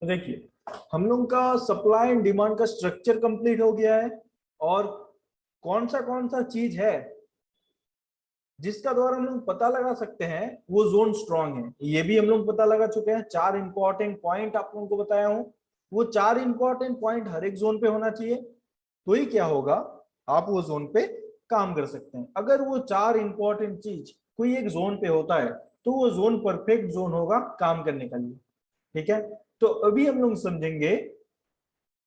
तो देखिए हम लोग का सप्लाई एंड डिमांड का स्ट्रक्चर कंप्लीट हो गया है, और कौन सा चीज है जिसका द्वारा हम लोग पता लगा सकते हैं वो जोन स्ट्रांग है, ये भी हम लोग पता लगा चुके हैं। 4 इंपॉर्टेंट पॉइंट आप लोगों को बताया हूं, वो 4 इंपॉर्टेंट पॉइंट हर एक जोन पे होना चाहिए, तो ही क्या होगा, आप वो जोन पे काम कर सकते हैं। अगर वो 4 इंपॉर्टेंट चीज कोई एक जोन पे होता है तो वो जोन परफेक्ट जोन होगा काम करने के लिए। ठीक है, तो अभी हम लोग समझेंगे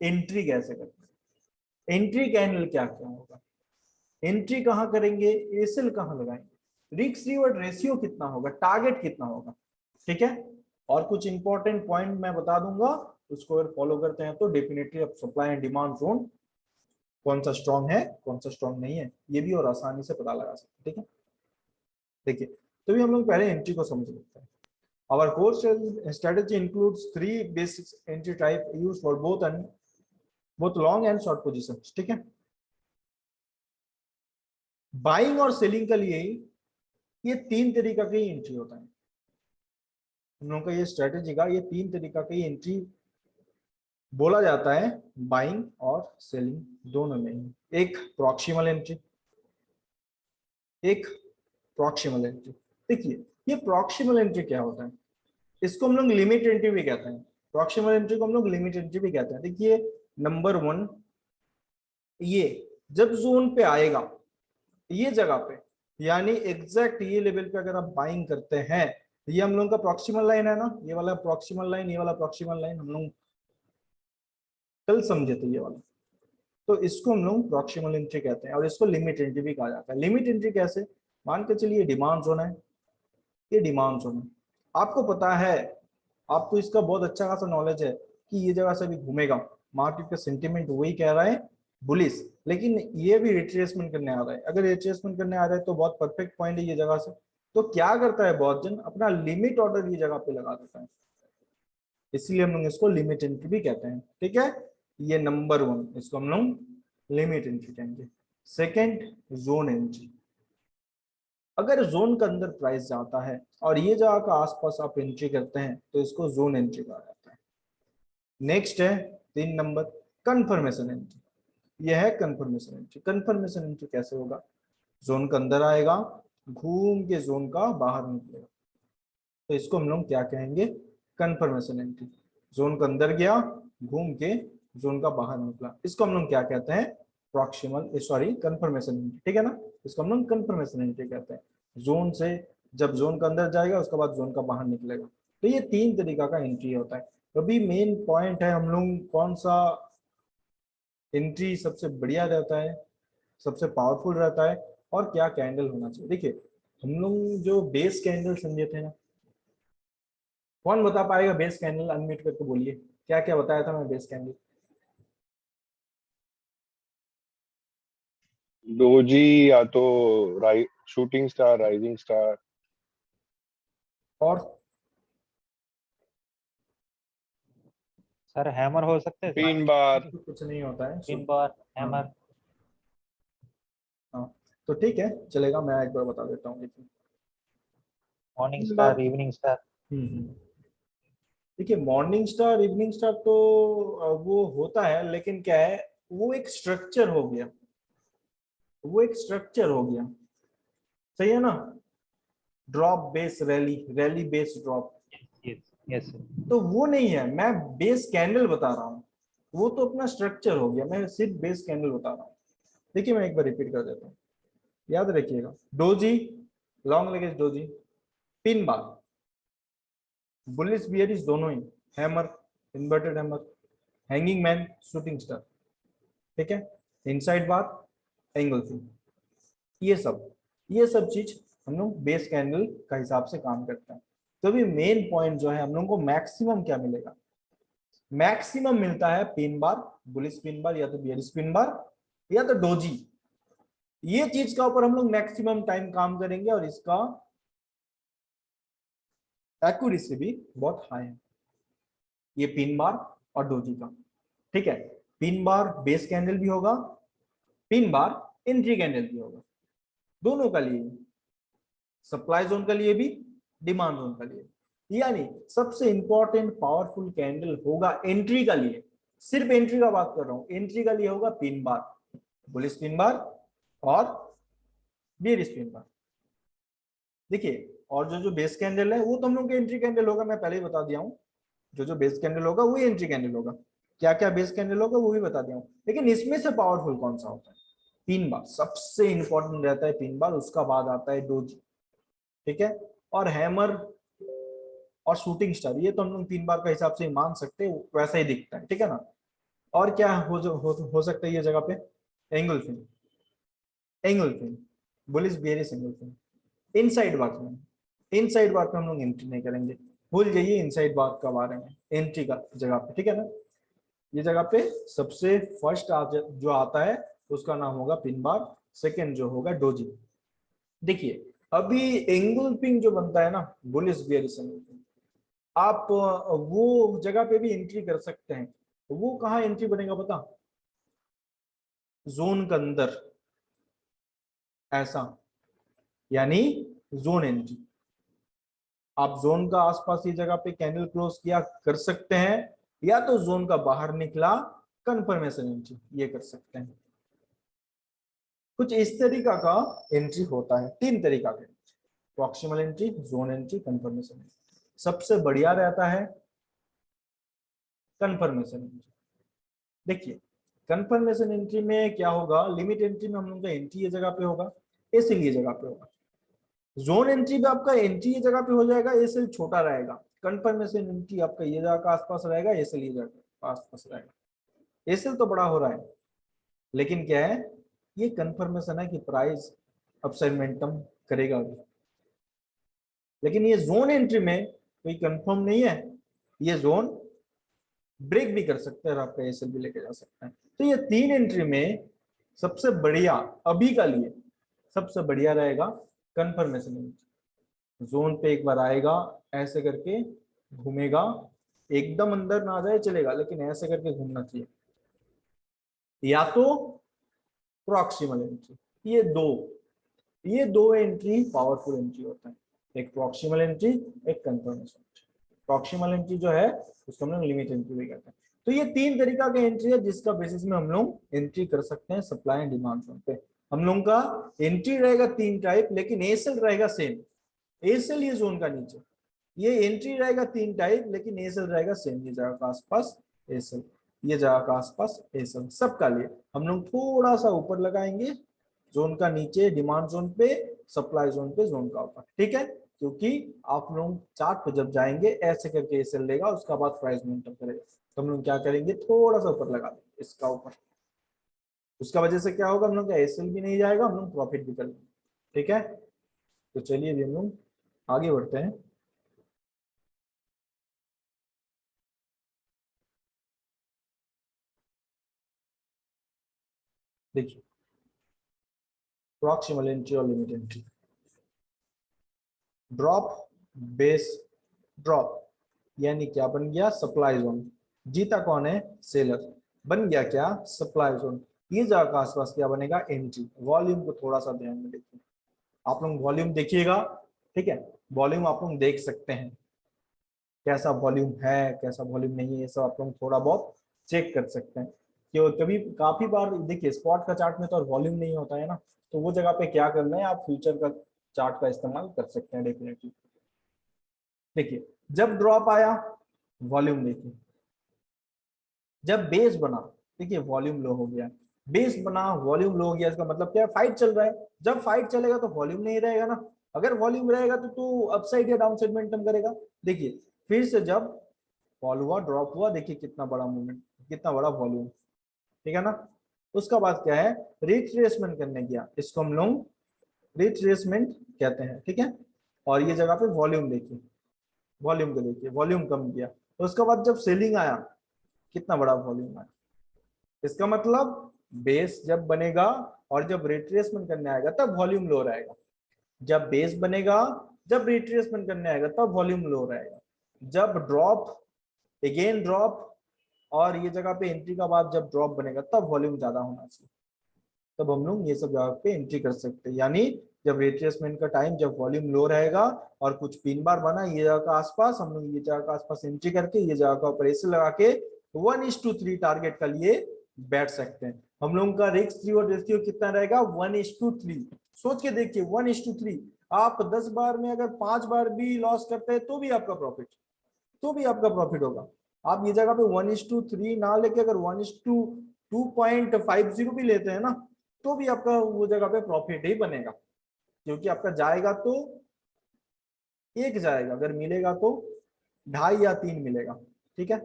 एंट्री कैसे करते हैं, एंट्री कैंडल क्या क्या होगा, एंट्री कहां करेंगे, एसएल कहां लगाएंगे, रिस्क रिवॉर्ड रेशियो कितना होगा, टारगेट कितना होगा। ठीक है, और कुछ इंपॉर्टेंट पॉइंट मैं बता दूंगा, उसको अगर फॉलो करते हैं तो डेफिनेटली अब सप्लाई एंड डिमांड जोन कौन सा स्ट्रॉन्ग है कौन सा स्ट्रॉन्ग नहीं है ये भी और आसानी से पता लगा सकते हैं। ठीक है, देखिए तो भी हम लोग पहले एंट्री को समझ लेते हैं। Our core strategy includes 3 basic entry type used for both long and short positions. ठीक है, बाइंग और सेलिंग के लिए ये 3 तरीका का एंट्री होता है। हम लोगों का ये स्ट्रेटेजी का ये 3 तरीका का एंट्री बोला जाता है, बाइंग और सेलिंग दोनों में ही। एक प्रॉक्सिमल एंट्री, एक प्रॉक्सिमल एंट्री। देखिए ये प्रॉक्सिमल एंट्री क्या होता है, इसको हम लोग लिमिट एंट्री भी कहते हैं, प्रॉक्सिमल एंट्री को हम लोग लिमिट एंट्री भी कहते हैं। देखिए नंबर 1, ये जब जोन पे आएगा ये जगह पे, यानी एग्जैक्ट ये लेवल पे अगर आप बाइंग करते हैं, ये हम लोग का प्रॉक्सिमल लाइन है ना, ये वाला प्रॉक्सिमल लाइन, ये वाला प्रॉक्सिमल लाइन हम लोग कल समझे थे ये वाला, तो इसको हम लोग प्रॉक्सिमल एंट्री कहते हैं और इसको लिमिट एंट्री भी कहा जाता है। लिमिट एंट्री कैसे, मान के चलिए डिमांड जोन है, ये डिमांड जोन है, आपको पता है, आपको इसका बहुत अच्छा खासा नॉलेज है कि ये जगह से भी घूमेगा, मार्केट का सेंटिमेंट वही कह रहा है बुलिश, लेकिन ये भी रिट्रेसमेंट करने आ रहा है। अगर रिट्रेसमेंट करने आ रहा है तो बहुत परफेक्ट पॉइंट है ये जगह से, तो क्या करता है बहुत जन अपना लिमिट ऑर्डर ये जगह पे लगा देता है, इसलिए हम लोग इसको लिमिट एंट्री भी कहते हैं। ठीक है, ये नंबर 1, इसको हम लोग लिमिट एंट्री कहेंगे। Second, zone entry. अगर जोन के अंदर प्राइस जाता है और ये जगह का आसपास आप एंट्री करते हैं तो इसको जोन एंट्री कहा जाता है। नेक्स्ट है 3 नंबर, कंफर्मेशन एंट्री। यह है कंफर्मेशन एंट्री। कंफर्मेशन एंट्री कैसे होगा, जोन के अंदर आएगा, घूम के जोन का बाहर निकलेगा, तो इसको हम लोग क्या कहेंगे, कंफर्मेशन एंट्री। जोन के अंदर गया, घूम के जोन का बाहर निकला, इसको हम लोग क्या कहते हैं, प्रॉक्सिमल सॉरी कंफर्मेशन एंट्री। ठीक है ना, इसको हम लोग कंफर्मेशन एंट्री कहते हैं। जोन से जब जोन के अंदर जाएगा उसके बाद जोन का बाहर निकलेगा, तो ये 3 तरीका का एंट्री होता है। अभी मेन पॉइंट है हम लोग कौन सा एंट्री सबसे बढ़िया रहता है, सबसे पावरफुल रहता है, और क्या कैंडल होना चाहिए। देखिए हम लोग जो बेस कैंडल समझे थे ना, कौन बता पाएगा बेस कैंडल, अनम्यूट करके बोलिए क्या क्या बताया था मैं बेस कैंडल। डोजी या तो शूटिंग स्टार, राइजिंग स्टार, और सर हैमर हो सकते हैं, पिन बार, तो कुछ नहीं होता है पिन बार, हैमर। हाँ, हाँ तो ठीक है चलेगा, मैं एक बार बता देता हूँ। देखिए मॉर्निंग स्टार, इवनिंग स्टार। देखिए मॉर्निंग स्टार इवनिंग स्टार तो वो होता है, लेकिन क्या है, वो एक स्ट्रक्चर हो गया, वो एक स्ट्रक्चर हो गया, सही है ना, drop base rally, rally base drop, yes. तो वो नहीं है, मैं बेस कैंडल बता रहा हूँ, वो तो अपना स्ट्रक्चर हो गया, मैं सिर्फ बेस कैंडल बता रहा हूँ। देखिए मैं एक बार रिपीट कर देता हूँ, याद रखिएगा, doji, long legged doji, pin bar, bullish bearish दोनों ही, hammer, inverted hammer, hanging man, shooting star. ठीक है, इनसाइड बार, एंगल थी, ये सब चीज हम लोग बेस कैंडल का हिसाब से काम करते हैं। तो अभी मेन पॉइंट जो है हम लोग को मैक्सिमम क्या मिलेगा, मैक्सिमम मिलता है pin bar, bullish pin bar या तो बियरिश पिन बार या तो डोजी, ये चीज का ऊपर हम लोग मैक्सिमम टाइम काम करेंगे और इसका एक्यूरेसी भी बहुत हाई है, ये पिन बार और डोजी का। ठीक है, पिन बार बेस कैंडल भी होगा, पिन बार एंट्री कैंडल भी होगा, दोनों का लिए, सप्लाई जोन के लिए भी, डिमांड जोन के लिए। यानी सबसे इंपॉर्टेंट पावरफुल कैंडल होगा एंट्री का लिए, सिर्फ एंट्री का बात कर रहा हूं, एंट्री का लिए होगा pin bar, bullish pin bar और बेयरिश पिन बार। देखिए, और जो बेस कैंडल है वो तो हम लोग का एंट्री कैंडल होगा, मैं पहले ही बता दिया हूं, जो बेस कैंडल होगा वो एंट्री कैंडल होगा। क्या क्या बेस कैंडल होगा वो भी बता दिया हूं, लेकिन इसमें से पावरफुल कौन सा होता है? पिन बार सबसे इंपॉर्टेंट रहता है, पिन बार, उसका बाद आता है डोजी, ठीक है, और हैमर और शूटिंग स्टार, ये तो हम लोग 3 बार का हिसाब से मान सकते हैं, वैसा ही दिखता है, ठीक है ना। और क्या हो सकता है ये जगह पे? Engulfing, engulfing, bullish bearish engulfing. Inside बात में, इनसाइड बात में हम लोग एंट्री नहीं करेंगे, भूल जाइए इनसाइड बात का बारे में, एंट्री का जगह पे, ठीक है ना। ये जगह पे सबसे फर्स्ट जो आता है उसका नाम होगा पिन बार, सेकेंड जो होगा डोजी। देखिए अभी एंगल पिन जो बनता है ना, बुलिश बेयरिश एंगल पिन, आप वो जगह पे भी एंट्री कर सकते हैं। वो कहाँ एंट्री बनेगा पता? जोन के अंदर, ऐसा, यानी जोन एंट्री। आप जोन का आसपास ये जगह पे कैंडल क्लोज किया कर सकते हैं, या तो जोन का बाहर निकला कंफर्मेशन एंट्री ये कर सकते हैं। कुछ इस तरीका का एंट्री होता है, 3 तरीका का, proximal entry, zone entry, confirmation entry. सबसे बढ़िया रहता है कंफर्मेशन एंट्री। देखिए कंफर्मेशन एंट्री में क्या होगा, लिमिट एंट्री में हम लोग का एंट्री ये जगह पे होगा, एसएल ये जगह पे होगा। जोन एंट्री पे आपका एंट्री ये जगह पे हो जाएगा, एसएल छोटा रहेगा। कंफर्मेशन एंट्री आपका ये जगह का आसपास रहेगा, एसएल ये जगह का आसपास रहेगा। एसएल तो बड़ा हो रहा है, लेकिन क्या है, ये कंफर्मेशन है कि प्राइस अपसाइड मोमेंटम करेगा अभी। लेकिन ये जोन एंट्री में कोई कंफर्म नहीं है, ये जोन ब्रेक भी कर सकते हैं और आपका एसएल भी लेके जा सकते हैं। तो ये 3 एंट्री में सबसे बढ़िया अभी का लिए सबसे बढ़िया रहेगा कंफर्मेशन एंट्री। जोन पे एक बार आएगा, ऐसे करके घूमेगा, एकदम अंदर ना आ जाए चलेगा, लेकिन ऐसे करके घूमना चाहिए। या तो प्रॉक्सिमल एंट्री, ये दो एंट्री पावरफुल एंट्री होता है, एक प्रॉक्सिमल एंट्री, एक कंफर्मेशन एंट्री। प्रॉक्सिमल एंट्री जो है उसको हम लोग लिमिट एंट्री भी कहते हैं। तो ये 3 तरीका का एंट्री है जिसका बेसिस में हम लोग एंट्री कर सकते हैं सप्लाई एंड डिमांड जोन पे। हम लोग का एंट्री रहेगा 3 टाइप, लेकिन एसएल रहेगा सेम। एसएल ये जोन का नीचे, ये एंट्री रहेगा 3 टाइप, लेकिन एसएल रहेगा सेम, ये जगह का आसपास एसएल, ये जगह का आसपास एसएल। सबका लिए हम लोग थोड़ा सा ऊपर लगाएंगे, जोन का नीचे डिमांड जोन पे, सप्लाई जोन पे, जोन का ऊपर, ठीक है। क्योंकि आप लोग चार्ट पे जब जाएंगे ऐसे करके एसएल लेगा, उसका बाद प्राइस मोमेंटम करेगा, तो हम लोग क्या करेंगे, थोड़ा सा ऊपर लगा देंगे इसका ऊपर। उसका वजह से क्या होगा, हम लोग का एसएल भी नहीं जाएगा, हम लोग प्रॉफिट भी कर लेंगे, ठीक है। तो चलिए हम लोग आगे बढ़ते हैं। देखिए प्रॉक्सिमल एंट्री और limit entry. Drop, base, drop, यानी क्या बन गया, सप्लाई जोन। जीता कौन है, सेलर, बन गया क्या, सप्लाई जोन। ये जगह का आसपास क्या बनेगा, एंट्री। वॉल्यूम को थोड़ा सा ध्यान में देखिए, आप लोग वॉल्यूम देखिएगा, ठीक है। वॉल्यूम आप लोग देख सकते हैं, कैसा वॉल्यूम है कैसा वॉल्यूम नहीं है, ये सब आप लोग थोड़ा बहुत चेक कर सकते हैं। क्यों, कभी काफी बार देखिए स्पॉट का चार्ट में तो वॉल्यूम नहीं होता है ना, तो वो जगह पे क्या करना है, आप फ्यूचर का चार्ट का इस्तेमाल कर सकते हैं डेफिनेटली। देखिए जब ड्रॉप आया, वॉल्यूम देखिए, जब बेस बना, देखिए वॉल्यूम लो हो गया, बेस बना वॉल्यूम लो हो गया, इसका मतलब क्या है, फाइट चल रहा है। जब फाइट चलेगा तो वॉल्यूम नहीं रहेगा ना, अगर वॉल्यूम रहेगा तो अपसाइड या डाउनसाइड मोमेंटम करेगा। देखिए फिर से जब फॉल हुआ, ड्रॉप हुआ, देखिए कितना बड़ा मूवमेंट, कितना बड़ा वॉल्यूम, ठीक है ना। उसका बाद क्या है, रिट्रेसमेंट करने गया, इसको हम लोग रिट्रेसमेंट कहते हैं, ठीक है। और ये जगह पे वॉल्यूम देखिए, वॉल्यूम को देखिए, वॉल्यूम कम किया। तो उसके बाद जब सेलिंग आया, कितना बड़ा वॉल्यूम आया, इसका मतलब बेस जब बनेगा और जब रिट्रेसमेंट करने आएगा तब वॉल्यूम लो रहेगा। जब बेस बनेगा, जब रिट्रेसमेंट करने आएगा तब वॉल्यूम लो रहेगा। जब ड्रॉप, अगेन ड्रॉप, और ये जगह पे एंट्री का बाद जब ड्रॉप बनेगा तब वॉल्यूम ज्यादा होना चाहिए, तब हम लोग ये सब जगह पे एंट्री कर सकते हैं। यानी जब रिट्रेसमेंट का टाइम, जब वॉल्यूम लो रहेगा और कुछ पिन बार बना ये जगह का आसपास, हम लोग ये जगह का आसपास एंट्री करके ये जगह का ऑपरेशन लगा के 1:3 टारगेट के लिए बैठ सकते हैं। हम लोगों का रिस्क रिवॉर्ड रेशियो कितना रहेगा? 1:3। सोच के देखिए 1:3। आप 10 बार में अगर 5 बार भी लॉस करते हैं तो भी आपका प्रॉफिट, होगा। आप ये जगह पे 1:3 ना लेके अगर 1:2.50 भी लेते हैं ना, तो भी आपका वो जगह पे प्रॉफिट ही बनेगा, क्योंकि आपका जाएगा तो एक जाएगा, अगर मिलेगा तो 2.5 या 3 मिलेगा। ठीक है,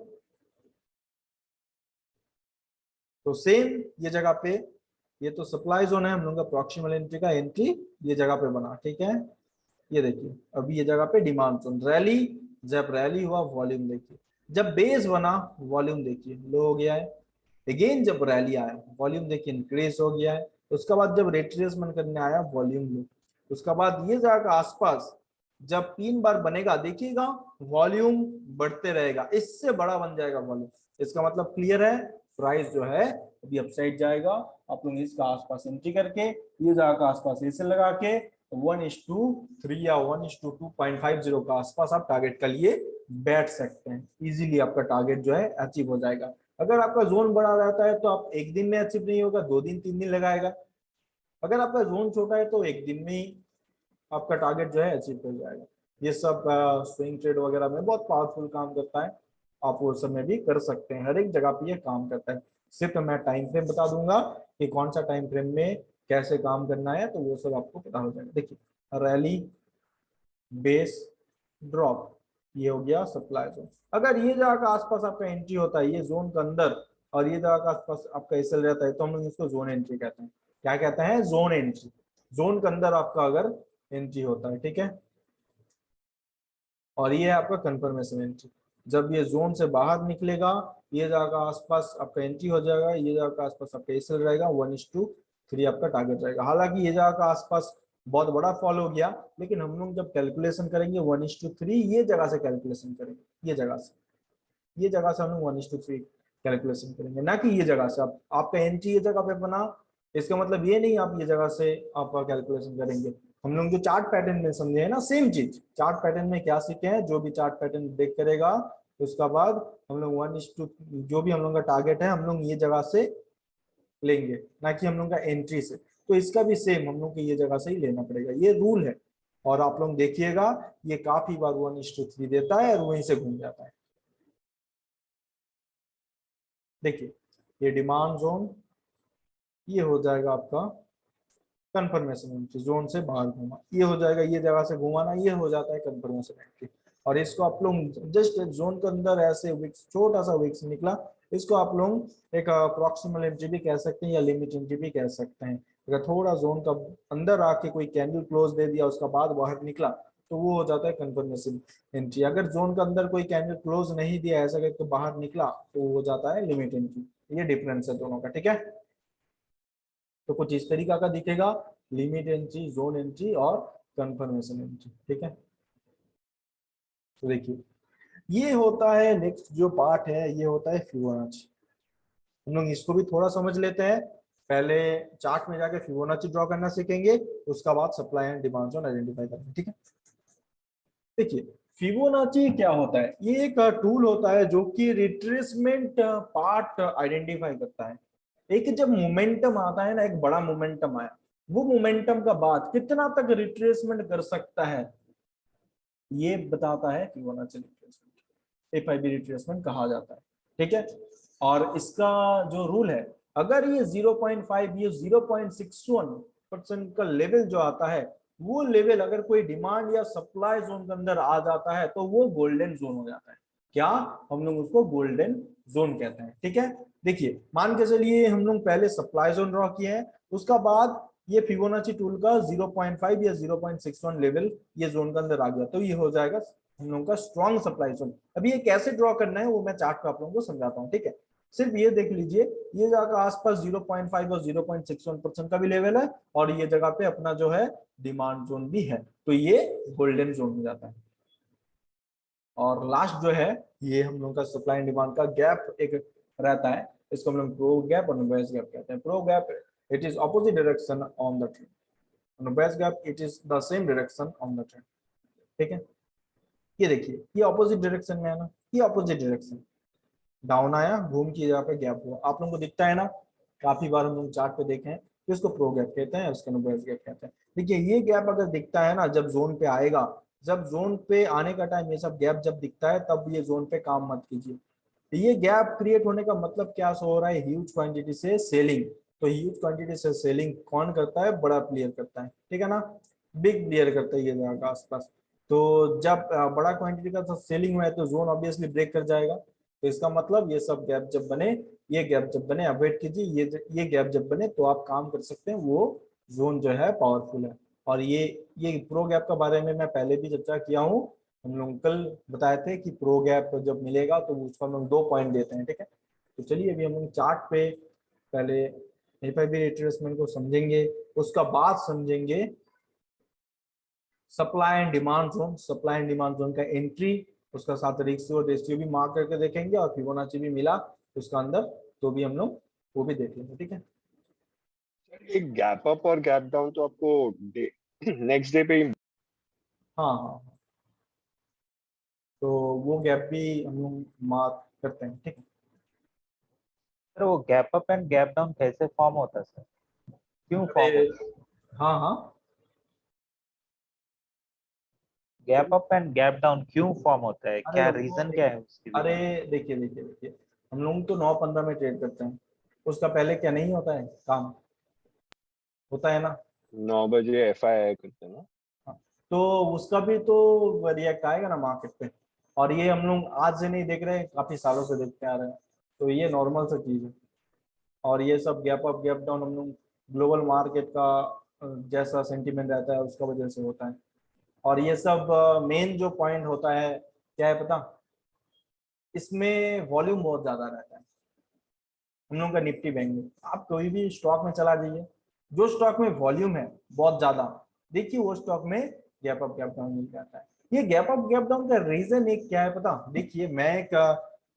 तो सेम ये जगह पे, ये तो सप्लाई जोन है, हम लोग का प्रॉक्सिमल एंट्री का एंट्री ये जगह पे बना। ठीक है, ये देखिए अभी ये जगह पे डिमांड जोन रैली, जब रैली हुआ वॉल्यूम देखिए, जब बेस बना वॉल्यूम देखिए लो हो गया है, अगेन जब रैली आया वॉल्यूम देखिए इंक्रीज हो गया है, उसके बाद जब रिट्रेसमेंट करने आया वॉल्यूम लो, उसके बाद ये जगह का आसपास जब 3 बार बनेगा देखिएगा वॉल्यूम बढ़ते रहेगा, इससे बड़ा बन जाएगा वॉल्यूम। इसका मतलब क्लियर है, प्राइस जो है अभी अपसाइड जाएगा। आप लोग इसका आसपास एंट्री करके ये जगह का आसपास ऐसे लगा के 1:3 या 1:2.50 का आसपास आप टारगेट के लिए बैठ सकते हैं। इजीली आपका टारगेट जो है अचीव हो जाएगा। अगर आपका जोन बड़ा रहता है तो आप एक दिन में अचीव नहीं होगा, 2 दिन 3 दिन लगाएगा। अगर आपका जोन छोटा है तो एक दिन में ही आपका टारगेट जो है अचीव हो जाएगा। ये सब स्विंग ट्रेड वगैरह में बहुत पावरफुल काम करता है, आप वो सब में भी कर सकते हैं, हर एक जगह पे ये काम करता है। सिर्फ मैं टाइम फ्रेम बता दूंगा कि कौन सा टाइम फ्रेम में कैसे काम करना है, तो वो सब आपको पता हो जाएगा। देखिए रैली, बेस, ड्रॉप, ये हो गया सप्लाई जोन। अगर ये जगह का आसपास आपका एंट्री होता है ये जोन के अंदर, और ये जगह का आसपास आपका एसएल रहता है, तो हम लोग इसको जोन एंट्री कहते हैं। क्या कहते हैं? Zone entry. जोन के अंदर आपका अगर एंट्री होता है, ठीक है, और ये है आपका कंफर्मेशन एंट्री। जब ये जोन से बाहर निकलेगा ये जगह का आसपास आपका एंट्री हो जाएगा, ये जगह का आसपास आपका एसएल रहेगा, 1:3 आपका टारगेट रहेगा। हालांकि ये जगह का आसपास बहुत बड़ा फॉल हो गया, लेकिन हम लोग जब कैलकुलेशन करेंगे 1:3 ये जगह से कैलकुलेशन करेंगे, ये जगह से, ये जगह से हम लोग 1:3 कैलकुलेशन करेंगे, ना कि ये जगह से। आप आपका एंट्री ये जगह पे बना, इसका मतलब ये नहीं आप ये जगह से आप कैलकुलेशन करेंगे। हम लोग जो चार्ट पैटर्न में समझे है ना, सेम चीज चार्ट पैटर्न में क्या सीखे हैं, जो भी चार्ट पैटर्न ब्रेक करेगा उसका बाद हम लोग 1:2 जो भी हम लोग का टारगेट है हम लोग ये जगह से लेंगे, ना कि हम लोग का एंट्री से। तो इसका भी सेम हम लोग को ये जगह से ही लेना पड़ेगा, ये रूल है। और आप लोग देखिएगा ये काफी बार 1:3 देता है और वहीं से घूम जाता है। देखिए ये डिमांड जोन, ये हो जाएगा आपका कंफर्मेशन एंट्री, जोन से बाहर घूमा, ये हो जाएगा, ये जगह से घुमाना, ये हो जाता है कंफर्मेशन एंट्री। और इसको आप लोग जस्ट जोन के अंदर ऐसे विक्स, छोटा सा विक्स निकला, इसको आप लोग एक अप्रोक्सीमेट एंट्री भी कह सकते हैं या लिमिट एंट्री भी कह सकते हैं। अगर थोड़ा जोन का अंदर आके कोई कैंडल क्लोज दे दिया उसका बाद बाहर निकला तो वो हो जाता है कंफर्मेशन एंट्री। अगर जोन के अंदर कोई कैंडल क्लोज नहीं दिया ऐसा करके बाहर निकला तो वो हो जाता है लिमिट एंट्री। ये डिफरेंस है दोनों का, ठीक है। तो कुछ इस तरीका का दिखेगा, लिमिट एंट्री, जोन एंट्री और कंफर्मेशन एंट्री, ठीक है। तो देखिए ये होता है नेक्स्ट जो पार्ट है, ये होता है फिबोनाची। हम लोग इसको भी थोड़ा समझ लेते हैं। पहले चार्ट में जाके फिबोनाची ड्रॉ करना सीखेंगे, उसका बाद supply and demand zone identify करना, ठीक है। देखिए फिबोनाची क्या होता है, ये एक टूल होता है जो कि रिट्रेसमेंट पार्ट आइडेंटिफाई करता है। एक जब मोमेंटम आता है ना, एक बड़ा मोमेंटम आया, वो मोमेंटम का बाद कितना तक रिट्रेसमेंट कर सकता है ये बताता है फिबोनाची रिट्रेसमेंट, एफआईबी रिट्रेसमेंट कहा जाता है, ठीक है। और इसका जो रूल है, अगर ये 0.5 ये 0.61% का लेवल जो आता है, वो लेवल अगर कोई डिमांड या सप्लाई जोन के अंदर आ जाता है तो वो गोल्डन जोन हो जाता है। क्या? हम लोग उसको गोल्डन जोन कहते हैं, ठीक है। देखिए मान के चलिए हम लोग पहले सप्लाई जोन ड्रॉ किए हैं, उसका बाद ये फिबोनाची टूल का 0.5 या 0.61 लेवल ये जोन के अंदर आ गया, तो ये हो जाएगा हम लोगों का स्ट्रॉन्ग सप्लाई जोन। अभी ये कैसे ड्रॉ करना है वो मैं चार्ट पे आप लोगों को समझाता हूँ, ठीक है। सिर्फ ये देख लीजिए, ये जगह आसपास 0.5 और 0.61% का भी लेवल है, और ये जगह पे अपना जो है डिमांड जोन भी है, तो ये गोल्डन जोन में जाता है। और लास्ट जो है ये हम लोग का सप्लाई एंड डिमांड का गैप एक रहता है, इसको हम लोग प्रो गैप और रिवर्स गैप कहते हैं। Pro gap it is opposite direction on the trend, on a bearish gap it is the same direction on the trend, ठीक है। ये देखिए ये ऑपोजिट डायरेक्शन में है ना, ये ऑपोजिट डायरेक्शन, डाउन आया घूम के जगह पे गैप हुआ, आप लोगों को दिखता है ना, काफी बार हम लोग चार्ट पे देखे हैं, तो इसको प्रो गैप कहते हैं, उसको बेस गैप कहते हैं। देखिए ये गैप अगर दिखता है ना, जब जोन पे आएगा, जब जोन पे आने का टाइम ये सब गैप जब दिखता है, तब ये जोन पे काम मत कीजिए। ये गैप क्रिएट होने का मतलब क्या शो हो रहा है, ह्यूज क्वांटिटी से सेलिंग। तो ह्यूज क्वांटिटी से सेलिंग कौन करता है, बड़ा प्लेयर करता है, ठीक है ना, बिग प्लेयर करता है ये जगह का आसपास। तो जब बड़ा क्वांटिटी का सेलिंग हुआ है तो जोन ऑब्वियसली ब्रेक कर जाएगा। तो इसका मतलब ये सब गैप जब बने, ये गैप जब बने, आप वेट कीजिए, ये गैप जब बने तो आप काम कर सकते हैं, वो जोन जो है पावरफुल है। और ये प्रो गैप का बारे में मैं पहले भी चर्चा किया हूँ, हम लोग कल बताए थे कि प्रो गैप जब मिलेगा तो उसको हम लोग 2 पॉइंट देते हैं, ठीक है। तो चलिए अभी हम लोग चार्ट पे पहले एफआईबी रिट्रेसमेंट को समझेंगे, उसका बाद समझेंगे supply and demand zone, supply and demand zone का एंट्री, उसका साथ रेशियो और रेशियो भी मार्क करके देखेंगे, और फिबोनाची भी मिला उसका अंदर तो भी हम लोग वो भी देख लेंगे, ठीक है। एक गैप अप और गैप डाउन तो आपको नेक्स्ट डे पे ही हाँ हाँ हाँ, तो वो गैप भी हम लोग मार्क करते हैं, ठीक है। सर वो gap up and gap down कैसे फॉर्म होता है सर, क्यों फॉर्म अरे, होता है? हाँ हाँ, gap up and gap down क्यों फॉर्म होता है, अरे क्या वो रीजन क्या है उसके लिए? अरे देखिए देखिए देखिए, हम लोग तो 9-15 में ट्रेड करते हैं, उसका पहले क्या नहीं होता है काम, होता है ना। 9 बजे FI करते हैं ना। हाँ, तो उसका भी तो रिएक्ट आएगा ना मार्केट पे, और ये हम लोग आज से नहीं देख रहे हैं, काफी सालों से देखते आ रहे हैं, तो ये नॉर्मल सा चीज है। और ये सब गैप अप गैप डाउन हम लोग ग्लोबल मार्केट का जैसा सेंटीमेंट रहता है उसका वजह से होता है। और ये सब मेन जो पॉइंट होता है क्या है पता, इसमें वॉल्यूम बहुत ज्यादा रहता है। हम लोगों का निफ्टी बैंक में आप कोई भी स्टॉक में चला जाइए, जो स्टॉक में वॉल्यूम है बहुत ज्यादा, देखिए वो स्टॉक में गैप अप गैप डाउन मिल जाता है। ये गैप अप गैप डाउन का रीजन एक क्या है पता, देखिए मैं एक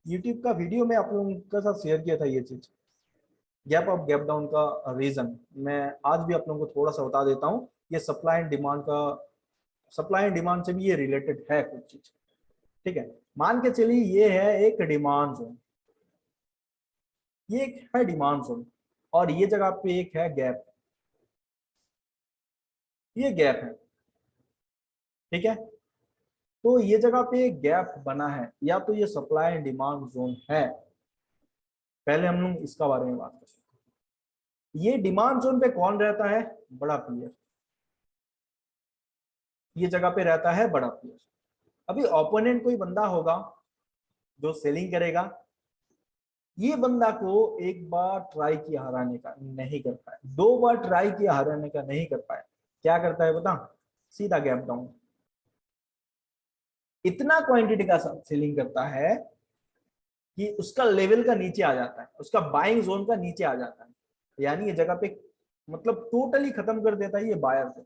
यूट्यूब का वीडियो में आप लोगों के साथ शेयर किया था ये चीज, गैप अप गैप डाउन का रीजन मैं आज भी आप लोगों को थोड़ा सा बता देता हूँ। ये सप्लाई एंड डिमांड का, सप्लाई एंड डिमांड से भी ये रिलेटेड है कुछ चीज, ठीक है। मान के चलिए ये है एक डिमांड जोन, ये एक है डिमांड जोन, और ये जगह पे एक है गैप, ये गैप है, ठीक है। तो ये जगह पे एक गैप बना है, या तो ये सप्लाई एंड डिमांड जोन है, पहले हम लोग इसका बारे में बात करें। ये डिमांड जोन पे कौन रहता है, बड़ा प्लेयर, ये जगह पे रहता है बड़ा प्लेयर। अभी ओपोनेंट कोई बंदा होगा जो सेलिंग करेगा, ये बंदा को एक बार ट्राई किया हराने का, नहीं कर पाया, 2 बार ट्राई किया हराने का, नहीं कर पाया, क्या करता है बता, सीधा गैप डाउन, इतना क्वांटिटी का सेलिंग करता है कि उसका लेवल का नीचे आ जाता है, उसका बाइंग जोन का नीचे आ जाता है, यानी ये जगह पे मतलब टोटली खत्म कर देता है ये बायर को।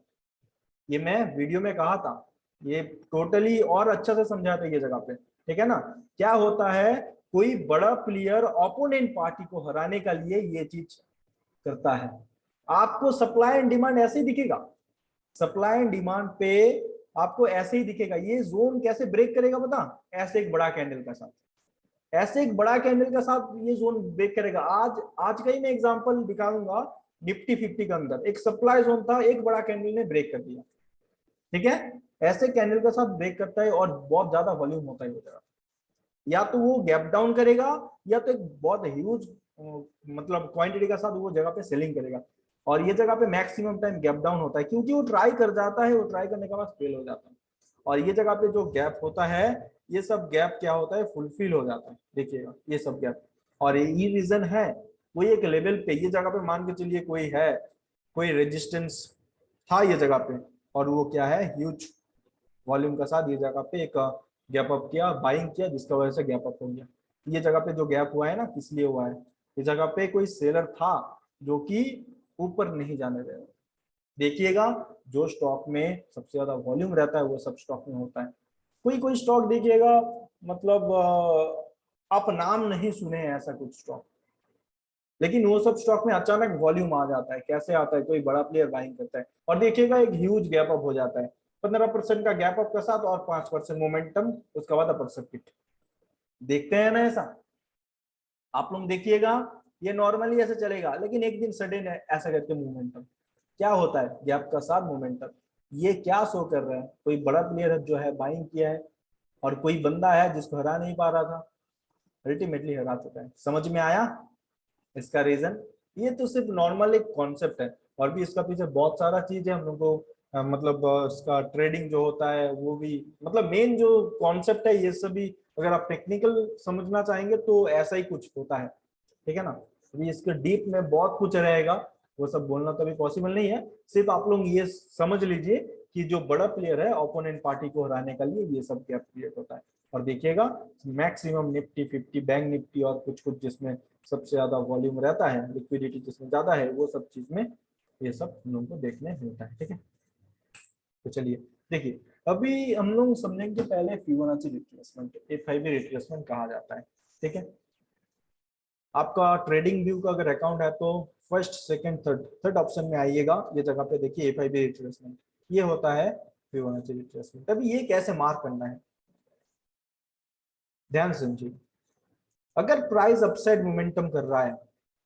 ये मैं वीडियो में कहा था, ये टोटली और अच्छा से समझा था ये जगह पे, ठीक है ना। क्या होता है, कोई बड़ा प्लेयर ओपोनेंट पार्टी को हराने के लिए ये चीज करता है। आपको सप्लाई एंड डिमांड ऐसे ही दिखेगा, सप्लाई एंड डिमांड पे आपको ऐसे ही दिखेगा। ये जोन कैसे ब्रेक करेगा पता, ऐसे एक बड़ा कैंडल के साथ, ऐसे एक बड़ा कैंडल के साथ ये जोन ब्रेक करेगा। आज आज का ही मैं एग्जांपल दिखाऊंगा, निफ्टी 50 के अंदर एक सप्लाई जोन था, एक बड़ा कैंडल ने ब्रेक कर दिया, ठीक है। ऐसे कैंडल के साथ ब्रेक करता है और बहुत ज्यादा वॉल्यूम होता है वो जगह, या तो वो गैप डाउन करेगा, या तो एक बहुत ह्यूज मतलब क्वांटिटी के साथ वो जगह पे सेलिंग करेगा। और ये जगह पे मैक्सिमम टाइम गैप डाउन होता है, क्योंकि वो ट्राई कर जाता है, वो ट्राई करने के बाद फेल हो जाता है। और ये जगह पे जो गैप होता है, ये सब गैप क्या होता है, फुलफिल हो जाता है, देखिएगा ये सब गैप। और ये रीजन है, कोई एक लेवल पे ये जगह पे मान के चलिए कोई है, कोई रेजिस्टेंस था ये जगह पे, और वो क्या है, ह्यूज वॉल्यूम के साथ ये जगह पे एक गैप अप किया, बाइंग किया, जिसका वजह से गैप अप हो गया। ये जगह पे जो गैप हुआ है ना, किस लिए हुआ है, इस जगह पे कोई सेलर था जो कि ऊपर नहीं जाने दे रहा। देखिएगा जो स्टॉक में सबसे ज्यादा वॉल्यूम रहता है वो सब स्टॉक में होता है। कोई कोई स्टॉक देखिएगा, मतलब आप नाम नहीं सुने हैं ऐसा कुछ स्टॉक, लेकिन वो सब स्टॉक में अचानक वॉल्यूम आ जाता है। कैसे आता है? कोई बड़ा प्लेयर बाइंग करता है और देखिएगा एक ह्यूज गैप अप हो जाता है, 15% का गैप अप के साथ और 5% मोमेंटम, उसके बाद अपर सर्किट। देखते हैं ना ऐसा? आप लोग देखिएगा ये नॉर्मली ऐसे चलेगा, लेकिन एक दिन सडन ऐसा करके मोमेंटम क्या होता है, गैप का साथ मोमेंटम। ये क्या शो कर रहा है? कोई बड़ा प्लेयर जो है बाइंग किया है और कोई बंदा है जिसको हरा नहीं पा रहा था, अल्टीमेटली हरा चुका है। समझ में आया इसका रीजन? ये तो सिर्फ नॉर्मल एक कॉन्सेप्ट है, और भी इसका पीछे बहुत सारा चीज है। हम लोग को मतलब इसका ट्रेडिंग जो होता है वो भी, मतलब मेन जो कॉन्सेप्ट है ये सभी, अगर आप टेक्निकल समझना चाहेंगे तो ऐसा ही कुछ होता है, ठीक है ना। अभी इसके डीप में बहुत कुछ रहेगा, वो सब बोलना तो अभी पॉसिबल नहीं है। सिर्फ आप लोग ये समझ लीजिए कि जो बड़ा प्लेयर है ओपोनेंट पार्टी को हराने के लिए ये सब गैप क्रिएट होता है। और देखिएगा मैक्सिमम निफ्टी 50, बैंक निफ्टी और कुछ कुछ जिसमें सबसे ज्यादा वॉल्यूम रहता है, लिक्विडिटी जिसमें ज्यादा है, वो सब चीज में ये सब हम लोगों को देखने मिलता है, ठीक है। तो चलिए देखिए, अभी हम लोग समझेंगे पहले फिबोनाची रिट्रेसमेंट, F5 रिट्रेसमेंट कहा जाता है, ठीक है। आपका ट्रेडिंग व्यू का अगर अकाउंट है तो फर्स्ट सेकंड थर्ड ऑप्शन में आइएगा, ये जगह पे देखिए F5 रिट्रेसमेंट, ये होता है फिबोनाची रिट्रेसमेंट। अभी ये कैसे मार्क करना है, ध्यान समझिए। अगर प्राइस अपसाइड मोमेंटम कर रहा है,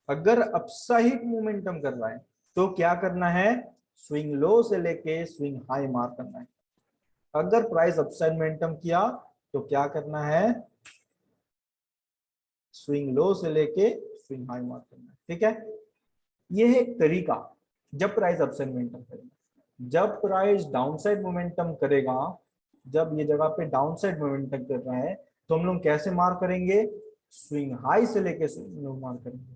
अगर अपसाइड मोमेंटम कर रहा है तो क्या करना है, स्विंग लो से लेके स्विंग हाई मार्क करना है। अगर प्राइस अपसाइड मोमेंटम किया तो क्या करना है, स्विंग लो से लेके स्विंग हाई मार्क करना है, ठीक है। ये है एक तरीका जब प्राइस अपसाइड मोमेंटम करेगा। जब प्राइस डाउनसाइड मोमेंटम करेगा, जब ये जगह पे डाउनसाइड मोमेंटम कर रहा है तो हम लोग कैसे मार्क करेंगे, स्विंग हाई से लेके स्विंग लो मार्क करेंगे।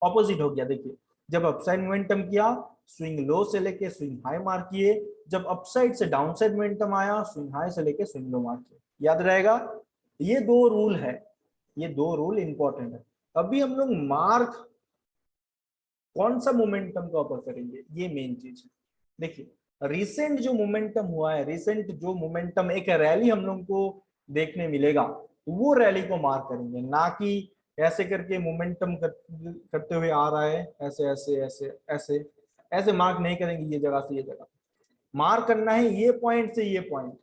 ऑपोजिट हो गया, देखिए जब अपसाइड मोमेंटम किया स्विंग लो से लेके स्विंग हाई मार्क किए, जब अपसाइड से डाउनसाइड मोमेंटम आया स्विंग हाई से लेके स्विंग लो मार्क किए। याद रहेगा, ये दो रूल है, ये दो रूल इंपॉर्टेंट है। अभी हम लोग मार्क कौन सा मोमेंटम को ऊपर करेंगे, ये मेन चीज है। देखिए रिसेंट जो मोमेंटम हुआ है, रिसेंट जो मोमेंटम, एक रैली हम लोग को देखने मिलेगा, वो रैली को मार्क करेंगे, ना कि ऐसे करके मोमेंटम करते हुए आ रहा है ऐसे ऐसे ऐसे ऐसे ऐसे मार्क नहीं करेंगे। ये जगह से ये जगह मार्क करना है, ये पॉइंट से ये पॉइंट।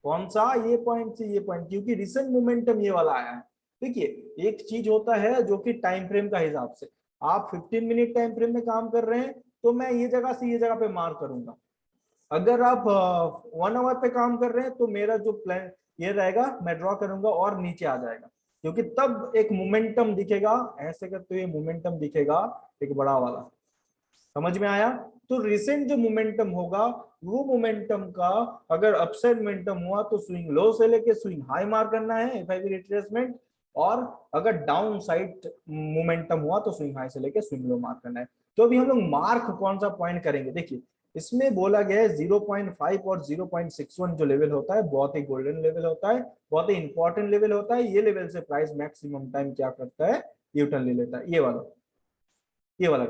कौन सा, ये पॉइंट से ये पॉइंट, क्योंकि रिसेंट मोमेंटम ये वाला आया है। देखिए एक चीज होता है जो कि टाइम फ्रेम का हिसाब से, आप 15 मिनट टाइम फ्रेम में काम कर रहे हैं तो मैं ये जगह से ये जगह पे मार्क करूंगा। अगर आप 1 आवर पे काम कर रहे हैं तो मेरा जो प्लान ये रहेगा, मैं ड्रॉ करूंगा और नीचे आ जाएगा, क्योंकि तब एक मोमेंटम दिखेगा, ऐसे करते हुए मोमेंटम दिखेगा एक बड़ा वाला। समझ में आया? तो रिसेंट जो मोमेंटम होगा, वो मोमेंटम का अगर अपसाइड मोमेंटम हुआ तो स्विंग लो से लेके स्विंग हाई मार्क करना है F5 रिट्रेसमेंट, और अगर डाउन साइड मोमेंटम हुआ तो स्विंग हाई से लेके स्विंग लो मार्क करना है। तो अभी हम लोग मार्क कौन सा पॉइंट करेंगे, देखिए इसमें बोला गया है 0.5 और 0.61 जो लेवल होता है बहुत ही गोल्डन लेवल होता है, बहुत ही इंपॉर्टेंट लेवल होता है। ये लेवल से प्राइस मैक्सिमम टाइम क्या करता है, यू टर्न ले लेता है, ये वाला, ये वाला।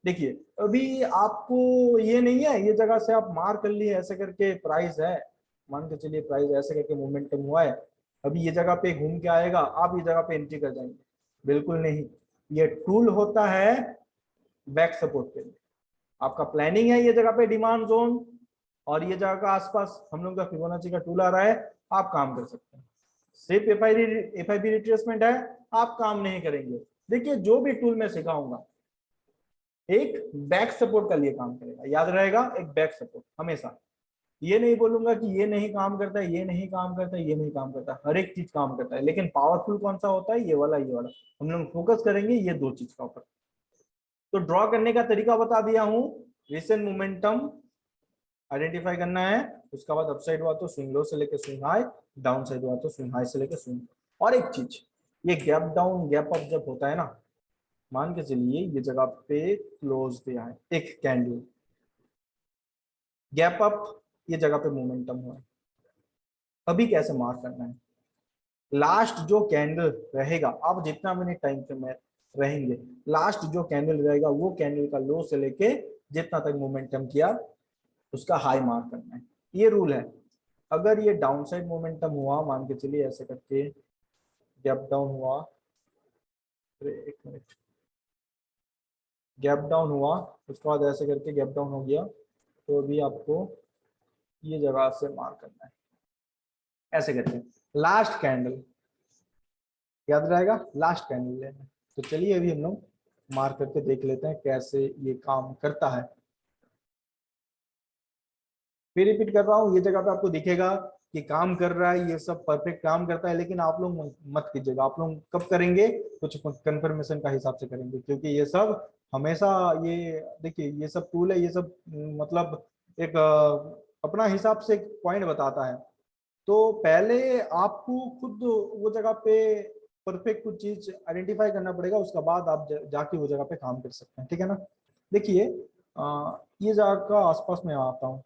देखिए अभी आपको ये नहीं है, ये जगह से आप मार कर लिए ऐसे करके प्राइस है, मान के चलिए प्राइस ऐसे करके मोमेंटम हुआ है, अभी ये जगह पे घूम के आएगा, आप ये जगह पे एंट्री कर जाएंगे, बिल्कुल नहीं। ये टूल होता है बैक सपोर्ट के लिए, आपका प्लानिंग है ये जगह पे डिमांड जोन और ये जगह का आसपास हम लोग का फिबोनाची का टूल आ रहा है, आप काम कर सकते हैं। सिर्फ एफ आई रिट्रेसमेंट है, आप काम नहीं करेंगे। देखिए जो भी टूल मैं सिखाऊंगा एक बैक सपोर्ट का लिए काम करेगा, याद रहेगा, एक बैक सपोर्ट हमेशा। ये नहीं बोलूंगा कि ये नहीं काम करता है, ये नहीं काम करता है, ये नहीं काम करता, हर एक चीज काम करता है, लेकिन पावरफुल कौन सा होता है, ये वाला ये वाला। हम लोग फोकस करेंगे ये दो चीज का ऊपर। तो ड्रॉ करने का तरीका बता दिया हूं, रिसेंट मोमेंटम आइडेंटिफाई करना है, उसके बाद अपसाइड हुआ तो स्विंग लो से लेकर स्विंग हाई, डाउन साइड हुआ तो स्विंग हाई से लेकर स्विंग। और एक चीज, ये गैप डाउन गैप अप जब होता है ना, मान के चलिए ये जगह पे क्लोज दिया है एक कैंडल, गैप अप ये जगह पे मोमेंटम हुआ है, अभी कैसे मार्क करना है, लास्ट जो कैंडल रहेगा, आप जितना मिनट टाइम फ्रेम में रहेंगे, लास्ट जो कैंडल रहेगा वो कैंडल का लो से लेके जितना तक मोमेंटम किया उसका हाई मार्क करना है, ये रूल है। अगर ये डाउन साइड मोमेंटम हुआ, मान के चलिए ऐसे करके गैप डाउन हुआ, एक मिनट, गैप डाउन हुआ, उसके बाद ऐसे करके गैप डाउन हो गया, तो अभी आपको ये जगह से मार करना है ऐसे करके, लास्ट कैंडल याद रहेगा, लास्ट कैंडल लेना है। तो चलिए अभी हम लोग मार करके देख लेते हैं कैसे ये काम करता है। फिर रिपीट कर रहा हूँ, ये जगह पे आपको दिखेगा कि काम कर रहा है, ये सब परफेक्ट काम करता है, लेकिन आप लोग मत कीजिएगा। आप लोग कब करेंगे, कुछ कंफर्मेशन का हिसाब से करेंगे, क्योंकि ये सब हमेशा, ये देखिए ये सब टूल है, ये सब मतलब एक अपना हिसाब से एक पॉइंट बताता है। तो पहले आपको खुद वो जगह पे परफेक्ट कुछ चीज आइडेंटिफाई करना पड़ेगा, उसके बाद आप जाके वो जगह पे काम कर सकते हैं, ठीक है ना। देखिए ये जगह का आसपास में आता हूँ,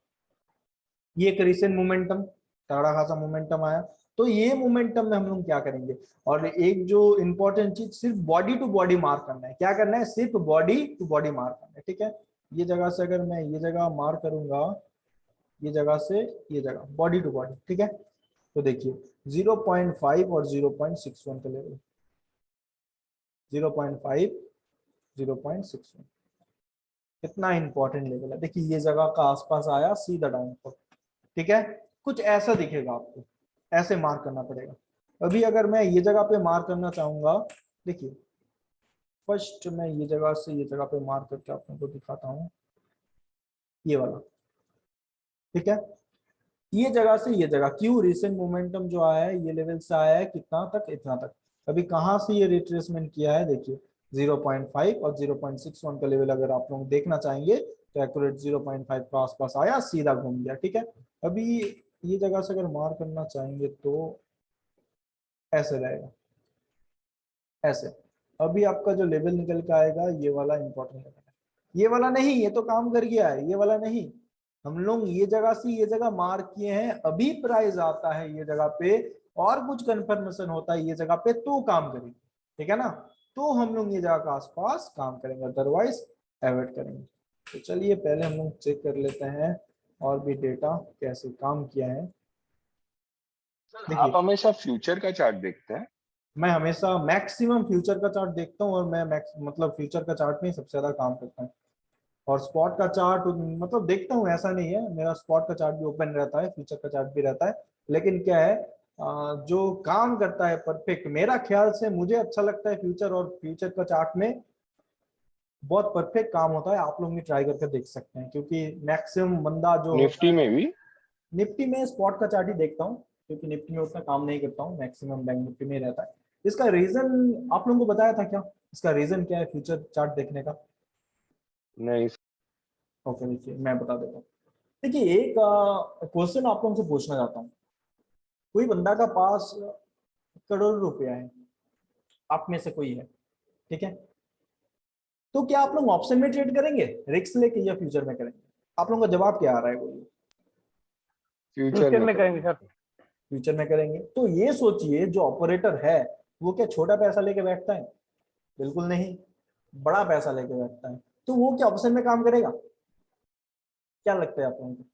ये एक रिसेंट मोमेंटम, तगड़ा खासा मोमेंटम आया। तो ये मोमेंटम में हम लोग क्या करेंगे, और एक जो इंपॉर्टेंट चीज, सिर्फ बॉडी टू बॉडी मार्क करना है। क्या करना है, सिर्फ बॉडी टू बॉडी मार्क करना है, ठीक है। ये जगह से अगर मैं ये जगह मार्क करूंगा, ये जगह से ये जगह बॉडी टू बॉडी, ठीक है। तो देखिए 0.5 और 0.61 का लेवल, 0.5 0.61 कितना इंपॉर्टेंट लेवल है। देखिए ये जगह का आसपास आया सीधा डाउन पर, ठीक है। कुछ ऐसा दिखेगा आपको, ऐसे मार्क करना पड़ेगा। अभी अगर मैं ये जगह पे मार्क करना चाहूंगा, देखिए फर्स्ट मैं ये जगह से ये जगह पे मार्क करके आप लोगों को दिखाता हूँ, ये वाला, ठीक है। ये जगह से ये जगह, क्यों रिसेंट मोमेंटम जो आया है ये लेवल से आया है कितना तक, इतना तक। अभी कहाँ से ये रिट्रेसमेंट किया है, देखिए 0.5 और 0.61 का लेवल अगर आप लोग देखना चाहेंगे तो एक्यूरेट 0.5 के आसपास आया, सीधा घूम गया, ठीक है। अभी ये जगह से अगर मार करना चाहेंगे तो ऐसे रहेगा, ऐसे। अभी आपका जो लेवल निकल के आएगा ये वाला इंपॉर्टेंट लेवल है, ये वाला नहीं, ये तो काम कर गया है, ये वाला नहीं। हम लोग ये जगह से ये जगह मार्क किए हैं, अभी प्राइस आता है ये जगह पे और कुछ कंफर्मेशन होता है ये जगह पे तो काम करेंगे, ठीक है ना। तो हम लोग ये जगह के आसपास काम करेंगे, अदरवाइज अवॉइड करेंगे। तो चलिए पहले हम लोग चेक कर लेते हैं और भी डेटा कैसे काम किया है। सर आप देखिए हमेशा फ्यूचर का चार्ट देखते हैं? मैं हमेशा मैक्सिमम फ्यूचर का चार्ट देखता हूँ, और मैं मतलब फ्यूचर का चार्ट में ही सबसे ज्यादा काम करता हूँ। और स्पॉट का चार्ट मतलब देखता हूँ, ऐसा नहीं है, मेरा स्पॉट का चार्ट भी ओपन रहता है, फ्यूचर का चार्ट भी रहता है। लेकिन क्या है, जो काम करता है परफेक्ट, मेरा ख्याल से मुझे अच्छा लगता है फ्यूचर, और फ्यूचर का चार्ट में बहुत परफेक्ट काम होता है। आप लोग भी ट्राई करके देख सकते हैं, क्योंकि मैक्सिमम बंदा जो होता निफ्टी है, में भी? निफ्टी में स्पॉट का चार्ट ही देखता हूँ, क्योंकि निफ्टी में उतना काम नहीं करता हूँ, मैक्सिमम बैंक निफ्टी में ही रहता है। इसका रीजन आप लोगों को बताया था क्या, इसका रीजन क्या है फ्यूचर चार्ट देखने का। नहीं। ओके देखिए मैं बता देता हूँ। देखिए एक क्वेश्चन आप लोगों से पूछना चाहता हूँ। कोई बंदा का पास करोड़ रुपया है, आप में से कोई है, ठीक है। तो क्या आप लोग ऑप्शन में ट्रेड करेंगे रिस्क लेके, या फ्यूचर में करेंगे। आप लोगों का जवाब क्या आ रहा है, बोलिए। फ्यूचर फ्यूचर में में करेंगे करेंगे। सर। फ्यूचर में करेंगे, तो ये सोचिए जो ऑपरेटर है वो क्या छोटा पैसा लेके बैठता है, बिल्कुल नहीं, बड़ा पैसा लेके बैठता है। तो वो क्या ऑप्शन में काम करेगा, क्या लगता है आप लोगों को।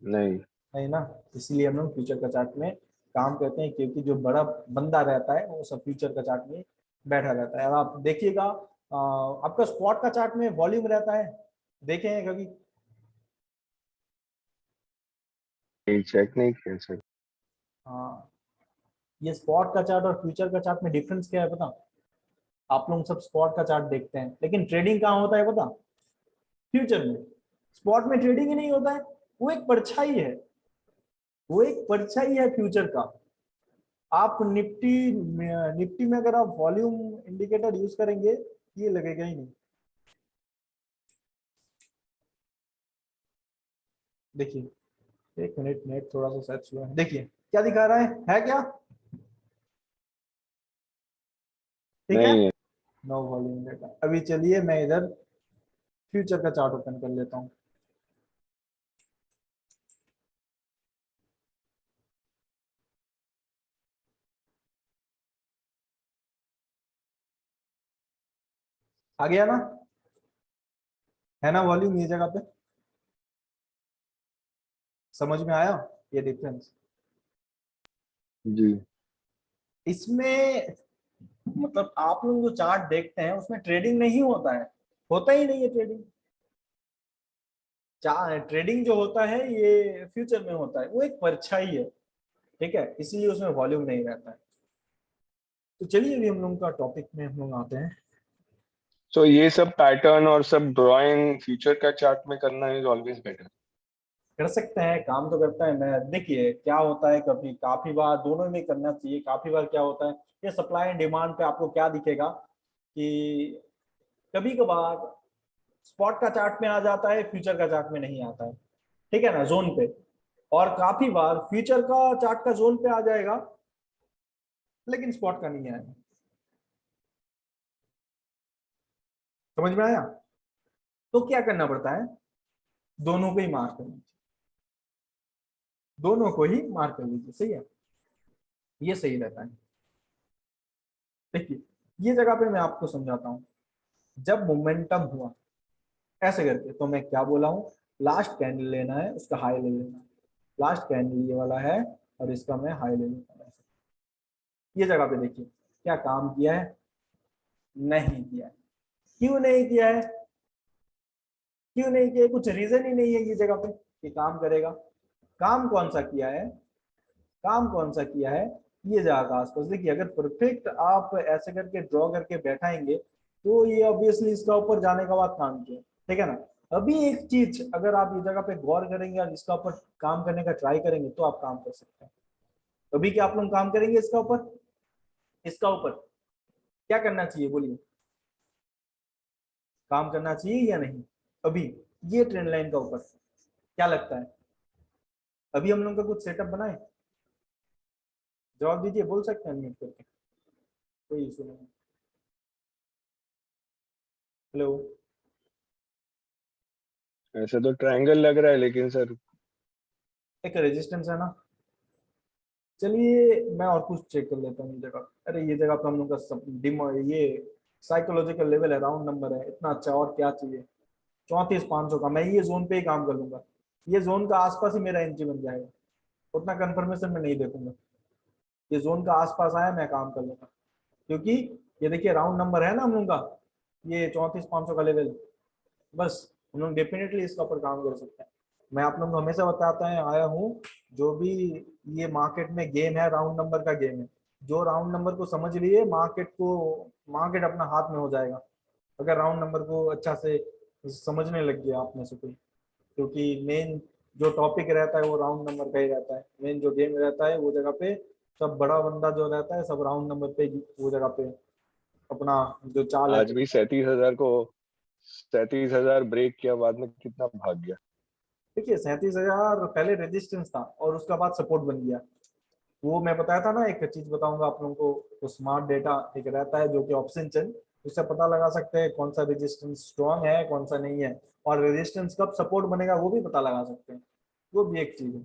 नहीं। नहीं ना। इसलिए हम लोग फ्यूचर का चार्ट में काम करते हैं, क्योंकि जो बड़ा बंदा रहता है वो सब फ्यूचर का चार्ट में बैठा रहता है। अब आप देखिएगा आपका स्पॉट का चार्ट में वॉल्यूम रहता है, देखे हैं कभी। चेक नहीं किया सर। हाँ, ये स्पॉट का चार्ट और फ्यूचर का चार्ट में डिफरेंस क्या है पता। आप लोग सब स्पॉट का चार्ट देखते हैं, लेकिन ट्रेडिंग कहाँ होता है पता, फ्यूचर में। स्पॉट में ट्रेडिंग ही नहीं होता है, वो एक परछाई है, वो एक परछाई है फ्यूचर का। आप निफ्टी निफ्टी में अगर आप वॉल्यूम इंडिकेटर यूज करेंगे, ये लगेगा ही नहीं। देखिए एक मिनट, नेट थोड़ा सा सर्च हुआ है, देखिए क्या दिखा रहा है क्या, ठीक है। नहीं है। No volume data. अभी चलिए मैं इधर फ्यूचर का चार्ट ओपन कर लेता हूँ। आ गया ना, है ना वॉल्यूम ये जगह पे, समझ में आया ये डिफरेंस। जी। इसमें मतलब आप लोग जो चार्ट देखते हैं उसमें ट्रेडिंग नहीं होता है, होता ही नहीं है ट्रेडिंग। ट्रेडिंग जो होता है ये फ्यूचर में होता है, वो एक परछाई है, ठीक है, इसीलिए उसमें वॉल्यूम नहीं रहता है। तो चलिए अभी हम लोग का टॉपिक में हम लोग आते हैं। सो ये सब पैटर्न और सब ड्राइंग फ्यूचर का चार्ट में करना इज ऑलवेज बेटर। कर सकते हैं, काम तो करता है। मैं देखिए क्या होता है, कभी काफी बार दोनों में करना चाहिए। काफी बार क्या होता है, ये सप्लाई एंड डिमांड पे आपको क्या दिखेगा कि कभी कभार स्पॉट का चार्ट में आ जाता है, फ्यूचर का चार्ट में नहीं आता है, ठीक है ना, जोन पे। और काफी बार फ्यूचर का चार्ट का जोन पे आ जाएगा लेकिन स्पॉट का नहीं आएगा। समझ में आया? तो क्या करना पड़ता है, दोनों को ही मार्क कर लीजिए, दोनों को ही मार्क कर लीजिए, सही है, ये सही रहता है। देखिए ये जगह पे मैं आपको समझाता हूं। जब मोमेंटम हुआ ऐसे करके, तो मैं क्या बोला हूं, लास्ट कैंडल लेना है, उसका हाई ले लेना है। लास्ट कैंडल ये वाला है और इसका मैं हाई ले लेता हूं। ये जगह पे देखिए क्या काम किया है, नहीं किया है। क्यों नहीं किया है, क्यों नहीं किया है? कुछ रीजन ही नहीं है ये जगह पे कि काम करेगा। काम कौन सा किया है, काम कौन सा किया है, ये जगह का आसपास देखिए। अगर परफेक्ट आप ऐसे करके ड्रॉ करके बैठाएंगे तो ये ऑब्वियसली इसका ऊपर जाने का बाद काम किया, ठीक है ना। अभी एक चीज अगर आप ये जगह पे गौर करेंगे और इसका ऊपर काम करने का ट्राई करेंगे तो आप काम कर सकते हैं। अभी क्या आप लोग काम करेंगे इसका ऊपर, इसका ऊपर क्या करना चाहिए बोलिए, काम करना चाहिए या नहीं? अभी ये ट्रेंड लाइन का ऊपर क्या लगता है, अभी हम लोग का कुछ सेटअप बनाए? जवाब दीजिए, बोल सकते हैं म्यूट करके, कोई इशू नहीं। हेलो, ऐसे तो ट्रायंगल लग रहा है लेकिन सर। एक रेजिस्टेंस है ना। चलिए मैं और कुछ चेक कर लेता हूँ ये जगह। अरे ये जगह पे हम लोग का ये साइकोलॉजिकल लेवल है, राउंड नंबर है, इतना अच्छा और क्या चाहिए। 34,500 का मैं ये जोन पे ही काम कर लूंगा, ये जोन का आसपास ही मेरा एंट्री बन जाएगा। उतना कंफर्मेशन में नहीं देखूंगा, ये जोन का आसपास आया मैं काम कर लूंगा। क्योंकि ये देखिए राउंड नंबर है ना हम लोग का, ये 34,500 का लेवल, बस हम लोग डेफिनेटली इसका ऊपर काम कर सकते हैं। मैं आप लोगों को हमेशा बताता है आया हूँ, जो भी ये मार्केट में गेम है राउंड नंबर का गेम है। जो राउंड नंबर को समझ लिए मार्केट को, मार्केट अपना हाथ में हो जाएगा अगर राउंड नंबर को अच्छा से समझने लग गया आप में से कोई। क्योंकि मेन जो टॉपिक रहता है वो राउंड नंबर का ही रहता है, मेन जो गेम रहता है वो जगह पे सब बड़ा बंदा जो रहता है सब राउंड नंबर पे वो जगह पे अपना जो चाल है। आज भी 37,000 को 37,000 ब्रेक किया, बाद में कितना भाग गया। देखिए 37,000 पहले रेजिस्टेंस था और उसका बाद सपोर्ट बन गया। वो मैं बताया था ना, एक चीज बताऊंगा आप लोगों को, तो स्मार्ट डेटा एक रहता है जो कि ऑप्शन चेन, उससे पता लगा सकते हैं कौन सा रेजिस्टेंस स्ट्रांग है कौन सा नहीं है, और रेजिस्टेंस कब सपोर्ट बनेगा वो भी पता लगा सकते हैं। वो भी एक चीज है।